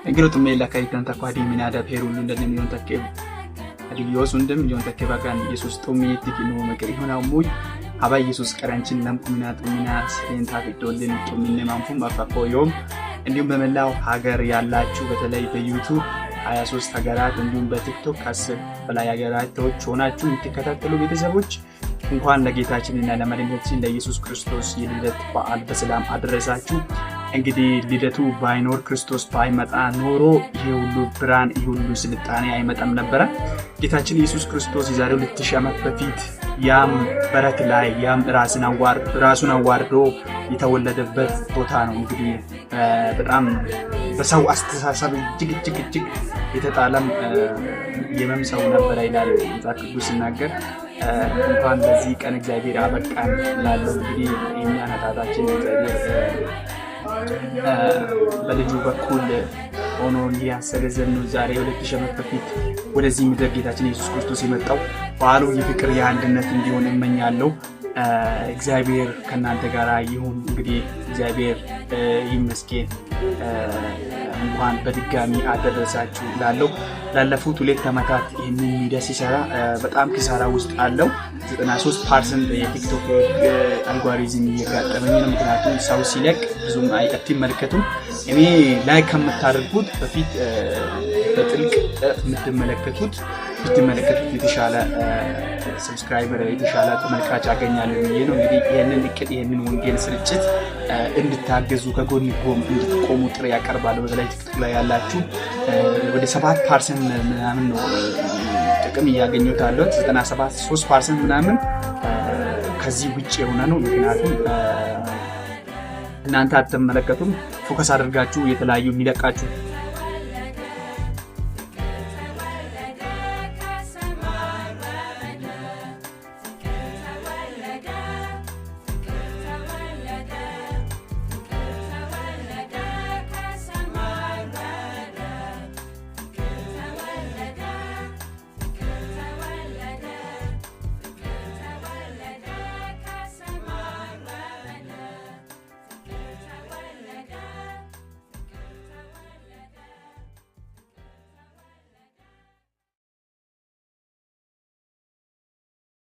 Engirotu meela kai kan takwa di minada peru lunda ni yon takke adi yosundem yon takke bagan Yesus tumi tikinu makri hona muy haba Yesus ቀረንችን ለምኩምና ስንታ ቪዲዮልን ጡሚነ ማንፉም አፋቆዮም እንዲሁም በመላው ሀገር ያላችሁ በተለይ በዩቲዩብ 23 ሀገራት እንዲሁም በቲክቶክ 10 በላይ ሀገራቶች ሆናችሁ የምትከታተሉ ቤተሰቦች እንኳን ለጌታችንና ለመድኃኒታችን ለኢየሱስ ክርስቶስ የልደት በዓል በሰላም አደረሳችሁ። እንግዲህ ልደቱ ባይኖር ክርስቶስ ባይመጣ ኖሮ ይሄ ሁሉ ብርሃን ይሄ ሁሉ ስልጣኔ አይመጣም ነበር። ጌታችን ኢየሱስ ክርስቶስ የዛሬ 2000 ዓመት በፊት ያም በረት ላይ ያም ራሱን አዋርዶ የተወለደበት ቦታ ነው። እንግዲህ በጣም በሰው አስተሳሰብ እጅግ የተጣለም የመምሰው ነበር ይላል መጽሐፍ ቅዱስ ሲናገር። እንኳን ለዚህ ቀን እግዚአብሔር አበቃን ላለው እንግዲህ የኛ ኃጢአታችን እግዚአብሔር በልጁ በኩል ሆኖ እንዲያሰገዘን ነው ዛሬ 2000 ዓመት በፊት ወደዚህ ምድር ጌታችን ኢየሱስ ክርስቶስ የመጣው። በዓሉ የፍቅር የአንድነት እንዲሆን እመኛለሁ። እግዚአብሔር ከናንተ ጋር ይሁን። እንግዲህ እግዚአብሔር ይመስገን። እንኳን በድጋሚ አደረሳችሁ ላለው ላለፉት 2 ዓመታት ይህንን ሚዲያ ሲሰራ በጣም ኪሳራ ውስጥ አለው። 93% የቲክቶክ አልጎሪዝም እየጋጠመኝ ነው። ምክንያቱም ሰው ሲለቅ ብዙም አይመለከቱም። እኔ ላይክ ከምታደርጉት በፊት በጥልቅ የምትመለከቱት የተሻለ ሰብስክራይበር የተሻለ ተመልካች አገኛለሁ ብዬ ነው። እንግዲህ ይሄንን ወንጌል ስርጭት እንድታገዙ ከጎን እንድትቆሙ ጥሪ ያቀርባለሁ። በተለይ ቲክቶክ ላይ ያላችሁ ወደ 7% ምናምን ነው ጥቅም እያገኙት ያለው። 97% ምናምን ከዚህ ውጪ የሆነ ነው። ምክንያቱም እናንተ አትመለከቱም። ፎከስ አድርጋችሁ የተለያዩ የሚለቃችሁ